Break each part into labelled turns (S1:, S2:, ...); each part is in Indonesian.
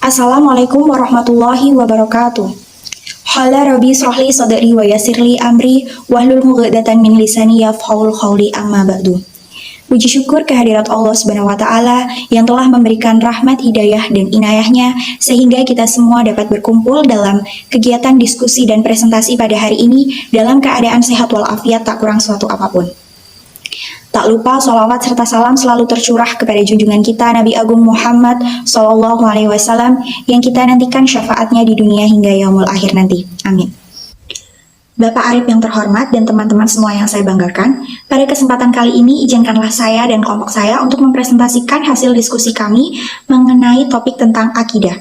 S1: Assalamualaikum warahmatullahi wabarakatuh. Qala rabbi shrahli sadri wa yassirli amri wahlul 'uqdatam min lisani yafqahul qawli amma ba'du. Puji syukur kehadirat Allah Subhanahu wa taala yang telah memberikan rahmat, hidayah dan inayahnya sehingga kita semua dapat berkumpul dalam kegiatan diskusi dan presentasi pada hari ini dalam keadaan sehat walafiat tak kurang suatu apapun. Tak lupa sholawat serta salam selalu tercurah kepada junjungan kita Nabi Agung Muhammad SAW yang kita nantikan syafaatnya di dunia hingga yaumul akhir nanti. Amin. Bapak Arif yang terhormat dan teman-teman semua yang saya banggakan, pada kesempatan kali ini izinkanlah saya dan kelompok saya untuk mempresentasikan hasil diskusi kami mengenai topik tentang akidah.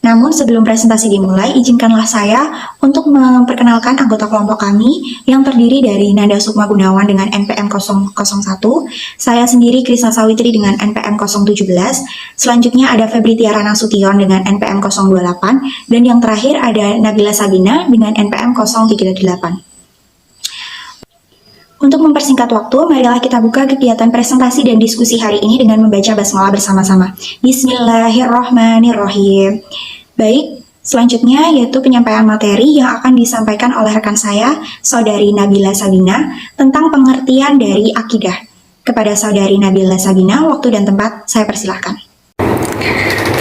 S1: Namun sebelum presentasi dimulai, izinkanlah saya untuk memperkenalkan anggota kelompok kami yang terdiri dari Nanda Sukma Gunawan dengan NPM 001, saya sendiri Krisna Sawitri dengan NPM 017, selanjutnya ada Febri Tiara Nasution dengan NPM 028, dan yang terakhir ada Nabila Sabina dengan NPM 038. Untuk mempersingkat waktu, marilah kita buka kegiatan presentasi dan diskusi hari ini dengan membaca basmalah bersama-sama. Bismillahirrahmanirrahim. Baik, selanjutnya yaitu penyampaian materi yang akan disampaikan oleh rekan saya, Saudari Nabila Sabina, tentang pengertian dari akidah. Kepada Saudari Nabila Sabina, waktu dan tempat saya persilahkan.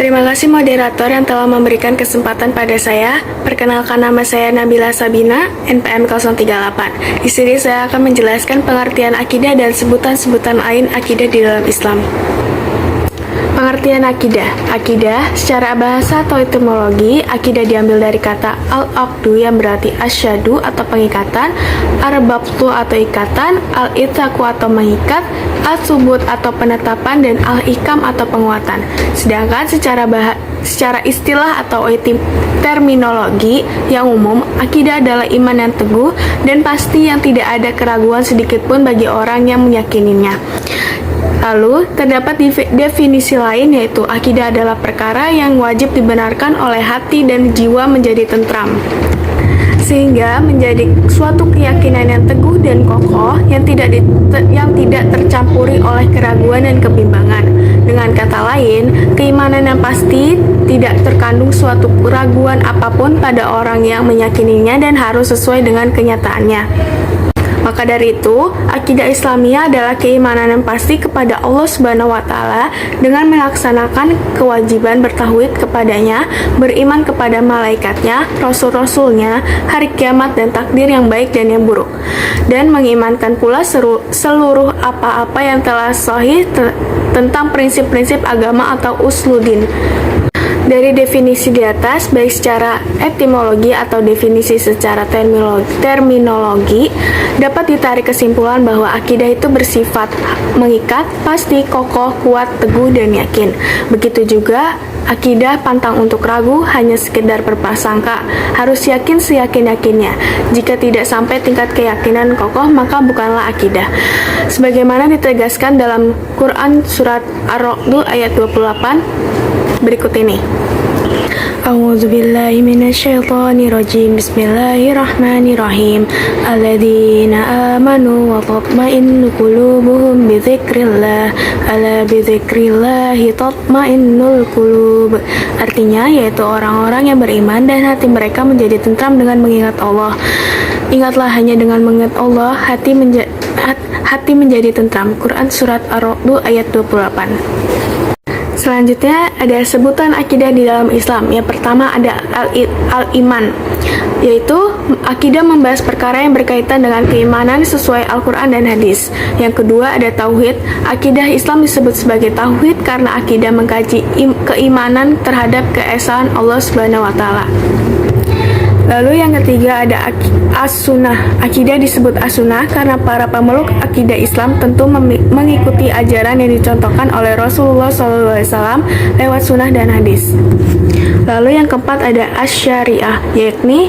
S2: Terima kasih moderator yang telah memberikan kesempatan pada saya. Perkenalkan, nama saya Nabila Sabina, NPM 038. Di sini saya akan menjelaskan pengertian akidah dan sebutan-sebutan lain akidah di dalam Islam. Pengertian akidah. Akidah secara bahasa atau etimologi, akidah diambil dari kata al-aqdu yang berarti asyadu atau pengikatan, ar-babtu atau ikatan, al-itaku atau mengikat, al-subut atau penetapan, dan al-ikam atau penguatan. Sedangkan secara istilah atau terminologi yang umum, akidah adalah iman yang teguh dan pasti yang tidak ada keraguan sedikitpun bagi orang yang meyakininya. Lalu, terdapat definisi lain yaitu akidah adalah perkara yang wajib dibenarkan oleh hati dan jiwa menjadi tentram, sehingga menjadi suatu keyakinan yang teguh dan kokoh yang tidak tercampuri oleh keraguan dan kebimbangan. Dengan kata lain, keimanan yang pasti tidak terkandung suatu keraguan apapun pada orang yang meyakininya dan harus sesuai dengan kenyataannya. Maka dari itu, akidah Islamiyah adalah keimanan yang pasti kepada Allah Subhanahu wa taala dengan melaksanakan kewajiban bertauhid kepadanya, beriman kepada malaikatnya, rasul-rasulnya, hari kiamat dan takdir yang baik dan yang buruk, dan mengimankan pula seluruh apa-apa yang telah sahih tentang prinsip-prinsip agama atau usluddin. Dari definisi di atas, baik secara etimologi atau definisi secara terminologi, dapat ditarik kesimpulan bahwa akidah itu bersifat mengikat, pasti, kokoh, kuat, teguh, dan yakin. Begitu juga akidah pantang untuk ragu, hanya sekedar berprasangka, harus yakin seyakin-yakinnya. Jika tidak sampai tingkat keyakinan kokoh, maka bukanlah akidah. Sebagaimana ditegaskan dalam Quran surat Ar-Ra'd ayat 28 berikut ini. A'udzubillahi minasyaitonirrajim. Bismillahirrahmanirrahim. Alladzina amanu wa tatma'innu qulubuhum bidzikrillah. Ala bidzikrillahi tatma'innul qulub. Artinya yaitu orang-orang yang beriman dan hati mereka menjadi tentram dengan mengingat Allah. Ingatlah, hanya dengan mengingat Allah hati menjadi tentram. Quran surat Ar-Ra'd ayat 28. Selanjutnya ada sebutan akidah di dalam Islam. Yang pertama ada al-iman, yaitu akidah membahas perkara yang berkaitan dengan keimanan sesuai Al-Quran dan hadis. Yang kedua ada tauhid. Akidah Islam disebut sebagai tauhid karena akidah mengkaji keimanan terhadap keesaan Allah Subhanahu wa taala. Lalu yang ketiga ada as-sunnah. Akidah disebut as-sunnah karena para pemeluk akidah Islam tentu mengikuti ajaran yang dicontohkan oleh Rasulullah SAW lewat sunnah dan hadis. Lalu yang keempat ada as-syariah, yakni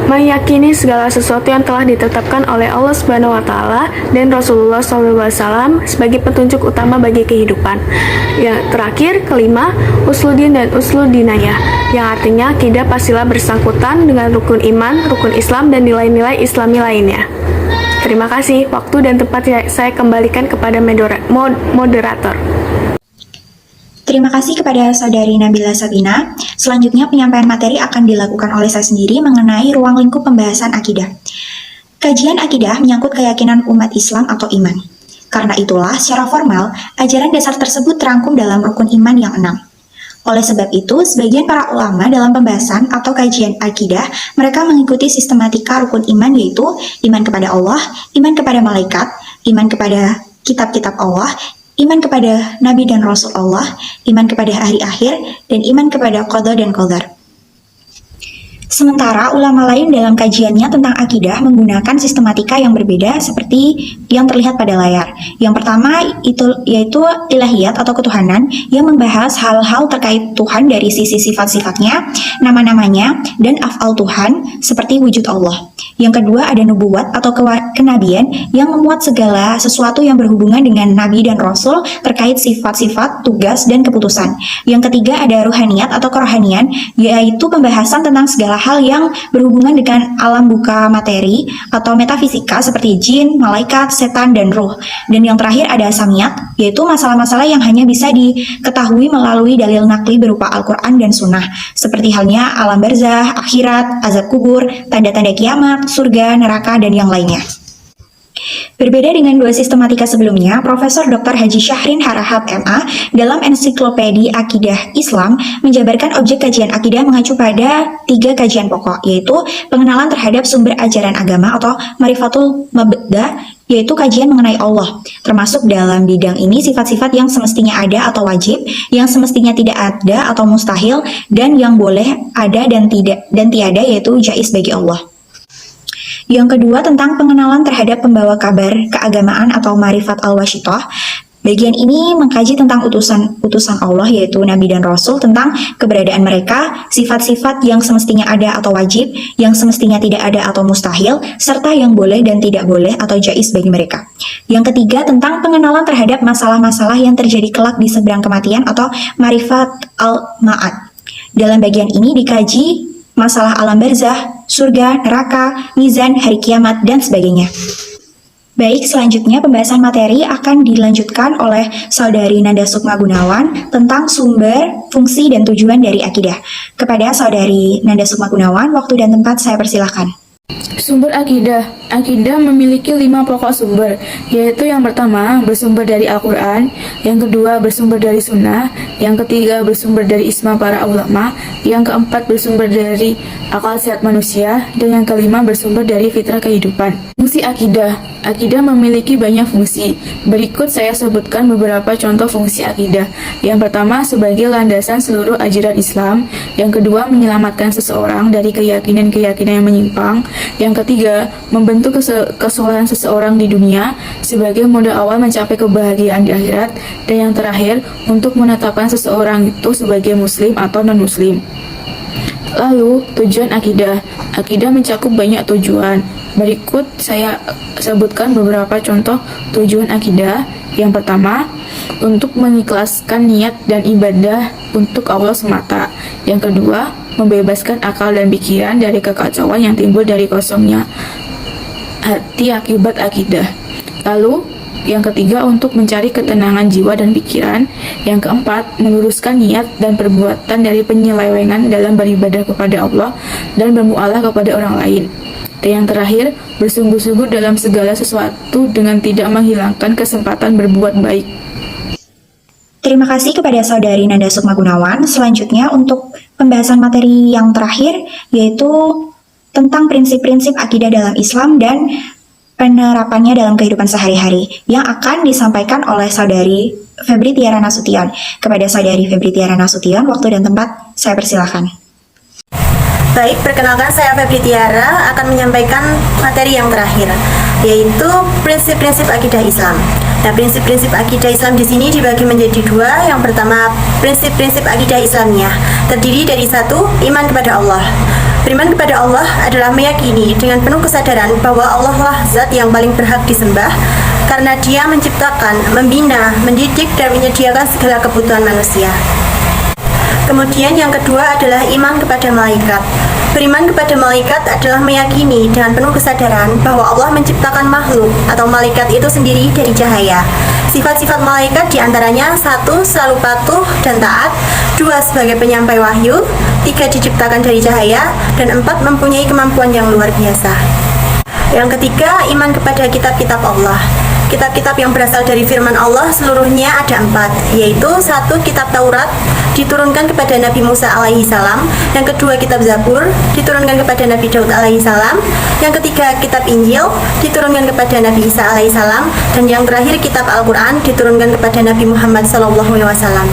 S2: meyakini segala sesuatu yang telah ditetapkan oleh Allah Subhanahu wa taala dan Rasulullah SAW sebagai petunjuk utama bagi kehidupan. Yang terakhir, kelima, usluddin dan usluddinayah, yang artinya akidah pastilah bersangkutan dengan rukun iman, rukun Islam, dan nilai-nilai Islami lainnya. Terima kasih. Waktu dan tempat saya kembalikan kepada moderator.
S1: Terima kasih kepada Saudari Nabila Sabina. Selanjutnya penyampaian materi akan dilakukan oleh saya sendiri mengenai ruang lingkup pembahasan akidah. Kajian akidah menyangkut keyakinan umat Islam atau iman. Karena itulah, secara formal, ajaran dasar tersebut terangkum dalam rukun iman yang 6. Oleh sebab itu, sebagian para ulama dalam pembahasan atau kajian akidah, mereka mengikuti sistematika rukun iman yaitu iman kepada Allah, iman kepada malaikat, iman kepada kitab-kitab Allah, iman kepada Nabi dan Rasul Allah, iman kepada hari akhir, dan iman kepada qada dan qadar. Sementara ulama lain dalam kajiannya tentang akidah menggunakan sistematika yang berbeda seperti yang terlihat pada layar. Yang pertama yaitu ilahiyat atau ketuhanan yang membahas hal-hal terkait Tuhan dari sisi sifat-sifatnya, nama-namanya, dan af'al Tuhan seperti wujud Allah. Yang kedua ada nubuwat atau kenabian yang memuat segala sesuatu yang berhubungan dengan Nabi dan Rasul terkait sifat-sifat, tugas, dan keputusan. Yang ketiga ada ruhaniyat atau kerohanian, yaitu pembahasan tentang segala hal yang berhubungan dengan alam buka materi atau metafisika seperti jin, malaikat, setan, dan ruh. Dan yang terakhir ada samiyat, yaitu masalah-masalah yang hanya bisa diketahui melalui dalil nakli berupa Al-Quran dan Sunnah, seperti halnya alam barzah, akhirat, azab kubur, tanda-tanda kiamat, surga, neraka, dan yang lainnya. Berbeda dengan dua sistematika sebelumnya, Profesor Dr. Haji Syahrin Harahap MA dalam ensiklopedi Akidah Islam menjabarkan objek kajian akidah mengacu pada 3 kajian pokok, yaitu pengenalan terhadap sumber ajaran agama atau marifatul mabda, yaitu kajian mengenai Allah. Termasuk dalam bidang ini sifat-sifat yang semestinya ada atau wajib, yang semestinya tidak ada atau mustahil, dan yang boleh ada dan tiada yaitu jaiz bagi Allah. Yang kedua tentang pengenalan terhadap pembawa kabar keagamaan atau marifat al-wasyithah. Bagian ini mengkaji tentang utusan Allah yaitu Nabi dan Rasul, tentang keberadaan mereka, sifat-sifat yang semestinya ada atau wajib, yang semestinya tidak ada atau mustahil, serta yang boleh dan tidak boleh atau jaiz bagi mereka. Yang ketiga tentang pengenalan terhadap masalah-masalah yang terjadi kelak di seberang kematian atau marifat al-ma'ad. Dalam bagian ini dikaji masalah alam barzah, surga, neraka, mizan, hari kiamat, dan sebagainya. Baik, selanjutnya pembahasan materi akan dilanjutkan oleh Saudari Nanda Sukma Gunawan tentang sumber, fungsi, dan tujuan dari akidah. Kepada Saudari Nanda Sukma Gunawan, waktu dan tempat saya persilahkan.
S3: Sumber akidah. Akidah memiliki 5 pokok sumber, yaitu yang pertama bersumber dari Al-Quran, yang kedua bersumber dari Sunnah, yang ketiga bersumber dari ijma para ulama, yang keempat bersumber dari akal sehat manusia, dan yang kelima bersumber dari fitrah kehidupan. Fungsi akidah. Akidah memiliki banyak fungsi. Berikut saya sebutkan beberapa contoh fungsi akidah. Yang pertama sebagai landasan seluruh ajaran Islam, yang kedua menyelamatkan seseorang dari keyakinan-keyakinan yang menyimpang, yang ketiga membentuk kesolehan seseorang di dunia sebagai modal awal mencapai kebahagiaan di akhirat, dan yang terakhir untuk menetapkan seseorang itu sebagai muslim atau non-muslim. Lalu, tujuan akidah. Akidah mencakup banyak tujuan. Berikut saya sebutkan beberapa contoh tujuan akidah. Yang pertama, untuk mengikhlaskan niat dan ibadah untuk Allah semata. Yang kedua, membebaskan akal dan pikiran dari kekacauan yang timbul dari kosongnya hati akibat akidah. Lalu, yang ketiga, untuk mencari ketenangan jiwa dan pikiran. Yang keempat, meluruskan niat dan perbuatan dari penyelewengan dalam beribadah kepada Allah dan bermualah kepada orang lain. Dan yang terakhir, bersungguh-sungguh dalam segala sesuatu dengan tidak menghilangkan kesempatan berbuat baik.
S1: Terima kasih kepada Saudari Nanda Sukma Gunawan. Selanjutnya untuk pembahasan materi yang terakhir, yaitu tentang prinsip-prinsip akidah dalam Islam dan penerapannya dalam kehidupan sehari-hari yang akan disampaikan oleh Saudari Febri Tiara Nasution. Kepada Saudari Febri Tiara Nasution, waktu dan tempat saya persilahkan.
S4: Baik, perkenalkan saya Febri Tiara akan menyampaikan materi yang terakhir, yaitu prinsip-prinsip akidah Islam. Nah, prinsip-prinsip akidah Islam di sini dibagi menjadi 2. Yang pertama, prinsip-prinsip akidah Islamiyah, terdiri dari 1. Iman kepada Allah. Beriman kepada Allah adalah meyakini dengan penuh kesadaran bahwa Allah lah zat yang paling berhak disembah karena Dia menciptakan, membina, mendidik, dan menyediakan segala kebutuhan manusia. Kemudian yang kedua adalah iman kepada malaikat. Beriman kepada malaikat adalah meyakini dengan penuh kesadaran bahwa Allah menciptakan makhluk atau malaikat itu sendiri dari cahaya. Sifat-sifat malaikat diantaranya: 1. Selalu patuh dan taat. 2. Sebagai penyampai wahyu. 3. Diciptakan dari cahaya. Dan 4. Mempunyai kemampuan yang luar biasa. Yang ketiga, iman kepada kitab-kitab Allah. Kitab-kitab yang berasal dari firman Allah seluruhnya ada 4, yaitu 1. Kitab Taurat diturunkan kepada Nabi Musa alaihi salam. Yang kedua, kitab Zabur diturunkan kepada Nabi Daud alaihi salam. Yang ketiga, kitab Injil diturunkan kepada Nabi Isa alaihi salam. Dan yang terakhir, kitab Al-Quran diturunkan kepada Nabi Muhammad SAW.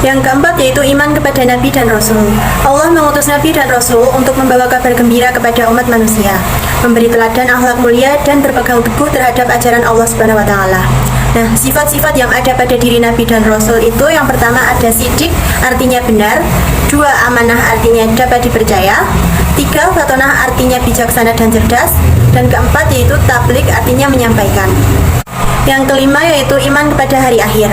S4: Yang keempat yaitu iman kepada Nabi dan Rasul. Allah mengutus Nabi dan Rasul untuk membawa kabar gembira kepada umat manusia, memberi teladan akhlak mulia dan berpegang teguh terhadap ajaran Allah Subhanahu wa taala. Nah, sifat-sifat yang ada pada diri Nabi dan Rasul itu yang pertama ada sidik, artinya benar. 2. Amanah, artinya dapat dipercaya. 3. Fatonah, artinya bijaksana dan cerdas. Dan keempat yaitu tablik, artinya menyampaikan. Yang kelima yaitu iman kepada hari akhir.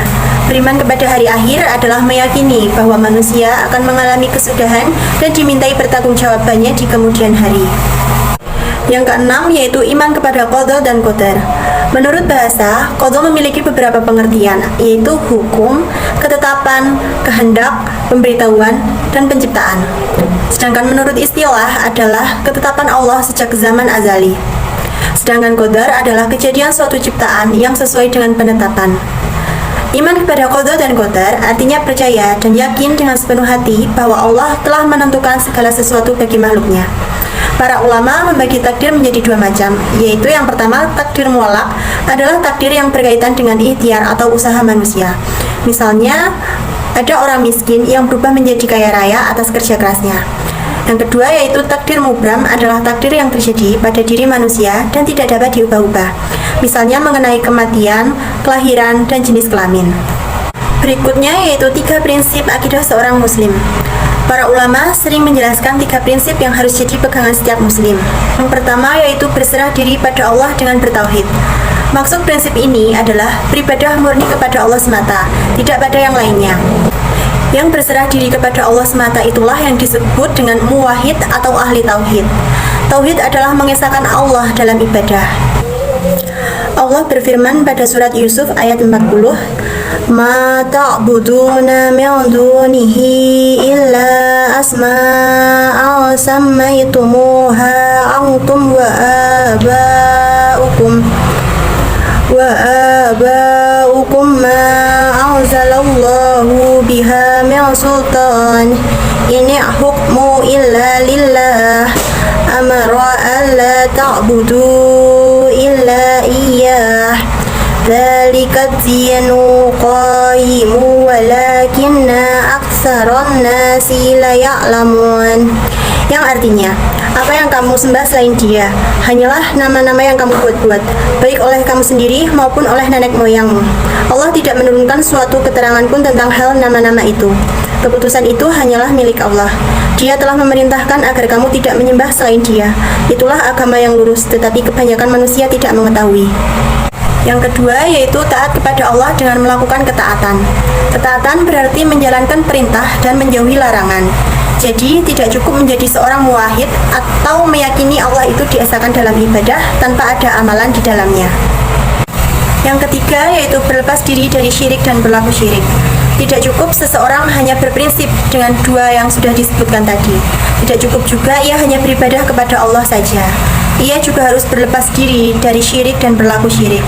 S4: Beriman kepada hari akhir adalah meyakini bahwa manusia akan mengalami kesudahan dan dimintai pertanggungjawabannya di kemudian hari. Yang keenam yaitu iman kepada qadha dan qadar. Menurut bahasa, qadha memiliki beberapa pengertian, yaitu hukum, ketetapan, kehendak, pemberitahuan, dan penciptaan. Sedangkan menurut istilah adalah ketetapan Allah sejak zaman azali. Sedangkan qadar adalah kejadian suatu ciptaan yang sesuai dengan penetapan. Iman kepada qadha dan qadar artinya percaya dan yakin dengan sepenuh hati bahwa Allah telah menentukan segala sesuatu bagi makhluknya. Para ulama membagi takdir menjadi 2 macam, yaitu yang pertama, takdir mutlak adalah takdir yang berkaitan dengan ikhtiar atau usaha manusia. Misalnya, ada orang miskin yang berubah menjadi kaya raya atas kerja kerasnya. Yang kedua yaitu takdir mubram adalah takdir yang terjadi pada diri manusia dan tidak dapat diubah-ubah. Misalnya mengenai kematian, kelahiran, dan jenis kelamin. Berikutnya yaitu 3 prinsip akidah seorang muslim. Para ulama sering menjelaskan 3 prinsip yang harus jadi pegangan setiap muslim. Yang pertama yaitu berserah diri pada Allah dengan bertauhid. Maksud prinsip ini adalah beribadah murni kepada Allah semata, tidak pada yang lainnya. Yang berserah diri kepada Allah semata itulah yang disebut dengan muwahhid atau ahli tauhid. Tauhid adalah mengesahkan Allah dalam ibadah. Allah berfirman pada surat Yusuf ayat 40, "Ma ta'buduna min dunihi illa asma'a sammaytumuha antum wa aba'ukum ma anzalallahu biha min sultan ini hukmu illa lillah amara alla ta'budu illa iyyah dzalika dzinu qaimu walakinna aktsaran nasi la ya'lamun." Yang artinya, apa yang kamu sembah selain Dia hanyalah nama-nama yang kamu buat-buat, baik oleh kamu sendiri maupun oleh nenek moyangmu. Allah tidak menurunkan suatu keterangan pun tentang hal nama-nama itu. Keputusan itu hanyalah milik Allah. Dia telah memerintahkan agar kamu tidak menyembah selain Dia. Itulah agama yang lurus, tetapi kebanyakan manusia tidak mengetahui. Yang kedua yaitu taat kepada Allah dengan melakukan ketaatan. Ketaatan berarti menjalankan perintah dan menjauhi larangan. Jadi tidak cukup menjadi seorang muwahhid atau meyakini Allah itu diesakan dalam ibadah tanpa ada amalan di dalamnya. Yang ketiga yaitu berlepas diri dari syirik dan berlaku syirik. Tidak cukup seseorang hanya berprinsip dengan 2 yang sudah disebutkan tadi. Tidak cukup juga ia hanya beribadah kepada Allah saja. Ia juga harus berlepas diri dari syirik dan berlaku syirik.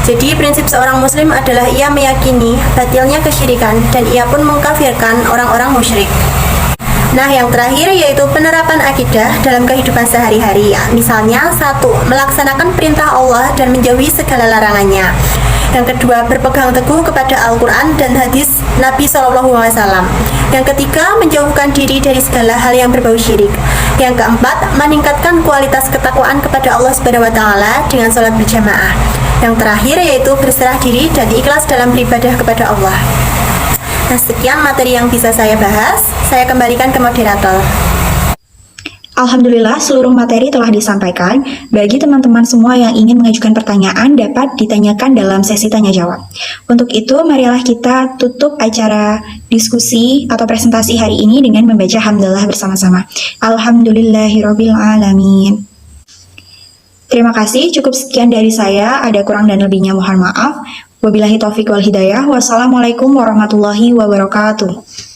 S4: Jadi prinsip seorang muslim adalah ia meyakini batilnya kesyirikan dan ia pun mengkafirkan orang-orang musyrik. Nah, yang terakhir yaitu penerapan akidah dalam kehidupan sehari-hari. Misalnya, 1. Melaksanakan perintah Allah dan menjauhi segala larangannya. Yang kedua, berpegang teguh kepada Al-Quran dan hadis Nabi SAW. Yang ketiga, menjauhkan diri dari segala hal yang berbau syirik. Yang keempat, meningkatkan kualitas ketakwaan kepada Allah SWT dengan sholat berjamaah. Yang terakhir yaitu berserah diri dan ikhlas dalam beribadah kepada Allah. Nah, sekian materi yang bisa saya bahas. Saya kembalikan ke moderator.
S1: Alhamdulillah, seluruh materi telah disampaikan. Bagi teman-teman semua yang ingin mengajukan pertanyaan, dapat ditanyakan dalam sesi tanya-jawab. Untuk itu, marilah kita tutup acara diskusi atau presentasi hari ini dengan membaca hamdalah bersama-sama. Alhamdulillahirabbil alamin. Terima kasih, cukup sekian dari saya. Ada kurang dan lebihnya mohon maaf. Wabillahi taufiq wal hidayah. Wassalamualaikum warahmatullahi wabarakatuh.